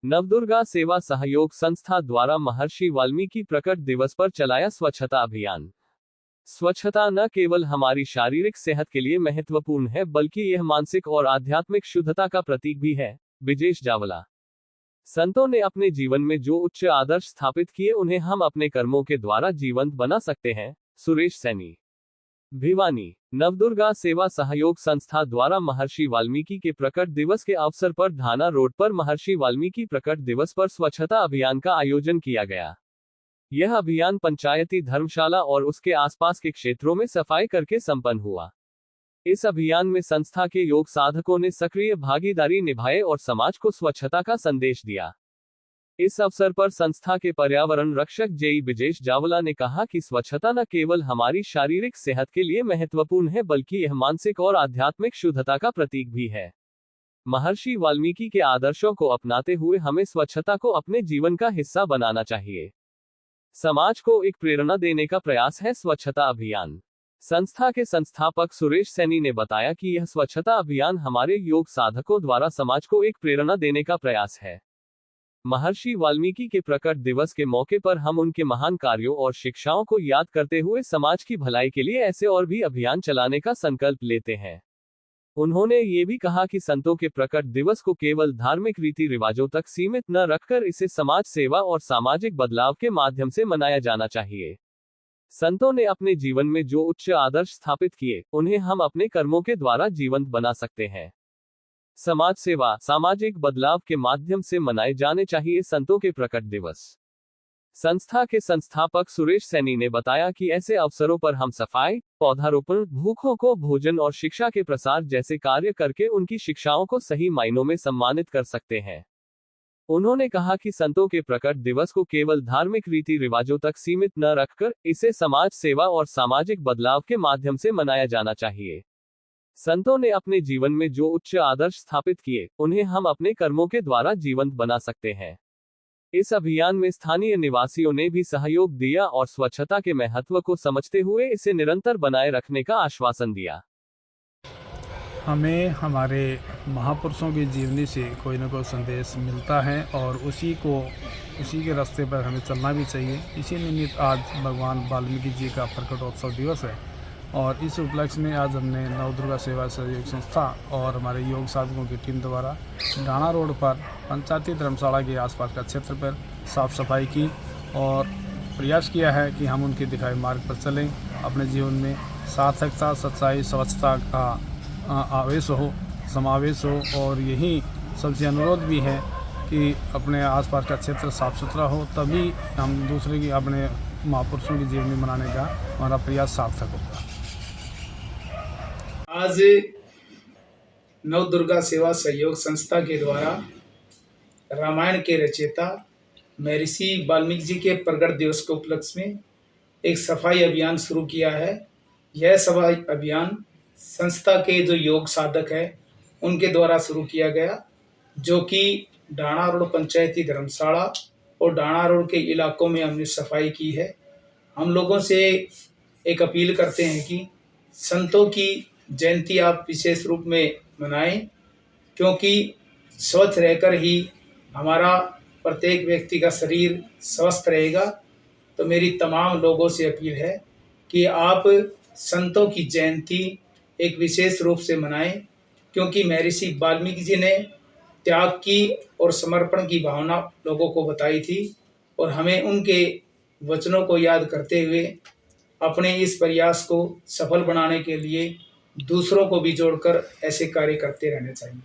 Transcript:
नवदुर्गा सेवा सहयोग संस्था द्वारा महर्षि वाल्मीकि प्रकट दिवस पर चलाया स्वच्छता अभियान। स्वच्छता न केवल हमारी शारीरिक सेहत के लिए महत्वपूर्ण है बल्कि यह मानसिक और आध्यात्मिक शुद्धता का प्रतीक भी है। विजेश जावला। संतों ने अपने जीवन में जो उच्च आदर्श स्थापित किए उन्हें हम अपने कर्मों के द्वारा जीवंत बना सकते हैं। सुरेश सैनी, भिवानी। नवदुर्गा सेवा सहयोग संस्था द्वारा महर्षि वाल्मीकि के प्रकट दिवस के अवसर पर धाना रोड पर महर्षि वाल्मीकि प्रकट दिवस पर स्वच्छता अभियान का आयोजन किया गया। यह अभियान पंचायती धर्मशाला और उसके आसपास के क्षेत्रों में सफाई करके संपन्न हुआ। इस अभियान में संस्था के योग साधकों ने सक्रिय भागीदारी निभाए और समाज को स्वच्छता का संदेश दिया। इस अवसर पर संस्था के पर्यावरण रक्षक जेई विजेश जावला ने कहा कि स्वच्छता न केवल हमारी शारीरिक सेहत के लिए महत्वपूर्ण है बल्कि यह मानसिक और आध्यात्मिक शुद्धता का प्रतीक भी है। महर्षि वाल्मीकि के आदर्शों को अपनाते हुए हमें स्वच्छता को अपने जीवन का हिस्सा बनाना चाहिए। समाज को एक प्रेरणा देने का प्रयास है स्वच्छता अभियान। संस्था के संस्थापक सुरेश सैनी ने बताया कि यह स्वच्छता अभियान हमारे योग साधकों द्वारा समाज को एक प्रेरणा देने का प्रयास है। महर्षि वाल्मीकि के प्रकट दिवस के मौके पर हम उनके महान कार्यों और शिक्षाओं को याद करते हुए समाज की भलाई के लिए ऐसे और भी अभियान चलाने का संकल्प लेते हैं। उन्होंने ये भी कहा कि संतों के प्रकट दिवस को केवल धार्मिक रीति रिवाजों तक सीमित न रखकर इसे समाज सेवा और सामाजिक बदलाव के माध्यम से मनाया जाना चाहिए। संतों ने अपने जीवन में जो उच्च आदर्श स्थापित किए उन्हें हम अपने कर्मों के द्वारा जीवंत बना सकते हैं। समाज सेवा, सामाजिक बदलाव के माध्यम से मनाए जाने चाहिए संतों के प्रकट दिवस। संस्था के संस्थापक सुरेश सैनी ने बताया कि ऐसे अवसरों पर हम सफाई, पौधारोपण, भूखों को भोजन और शिक्षा के प्रसार जैसे कार्य करके उनकी शिक्षाओं को सही मायनों में सम्मानित कर सकते हैं। उन्होंने कहा कि संतों के प्रकट दिवस को केवल धार्मिक रीति रिवाजों तक सीमित न रखकर इसे समाज सेवा और सामाजिक बदलाव के माध्यम से मनाया जाना चाहिए। संतों ने अपने जीवन में जो उच्च आदर्श स्थापित किए उन्हें हम अपने कर्मों के द्वारा जीवंत बना सकते हैं। इस अभियान में स्थानीय निवासियों ने भी सहयोग दिया और स्वच्छता के महत्व को समझते हुए इसे निरंतर बनाए रखने का आश्वासन दिया। हमें हमारे महापुरुषों की जीवनी से कोई न कोई संदेश मिलता है और उसी के रास्ते पर हमें चलना भी चाहिए। इसी निमित्त आज भगवान वाल्मीकि जी का प्रकटोत्सव दिवस है और इस उपलक्ष्य में आज हमने नवदुर्गा सेवा सहयोग संस्था और हमारे योग साधकों की टीम द्वारा डाना रोड पर पंचायती धर्मशाला के आसपास का क्षेत्र पर साफ सफाई की और प्रयास किया है कि हम उनके दिखाए मार्ग पर चलें, अपने जीवन में सार्थकता, सच्चाई, स्वच्छता का समावेश हो और यही सबसे अनुरोध भी है कि अपने आसपास का क्षेत्र साफ सुथरा हो, तभी हम दूसरे की अपने महापुरुषों की जीवनी बनाने का हमारा प्रयास सार्थक होगा। आज नवदुर्गा सेवा सहयोग संस्था के द्वारा रामायण के रचयिता महर्षि वाल्मीकि जी के प्रकट दिवस के उपलक्ष्य में एक सफाई अभियान शुरू किया है। यह सफाई अभियान संस्था के जो योग साधक है उनके द्वारा शुरू किया गया, जो कि डाना रोड पंचायती धर्मशाला और डाना रोड के इलाकों में हमने सफाई की है। हम लोगों से एक अपील करते हैं कि संतों की जयंती आप विशेष रूप में मनाएं, क्योंकि स्वच्छ रहकर ही हमारा प्रत्येक व्यक्ति का शरीर स्वस्थ रहेगा। तो मेरी तमाम लोगों से अपील है कि आप संतों की जयंती एक विशेष रूप से मनाएं, क्योंकि महर्षि वाल्मीकि जी ने त्याग की और समर्पण की भावना लोगों को बताई थी और हमें उनके वचनों को याद करते हुए अपने इस प्रयास को सफल बनाने के लिए दूसरों को भी जोड़कर ऐसे कार्य करते रहने चाहिए।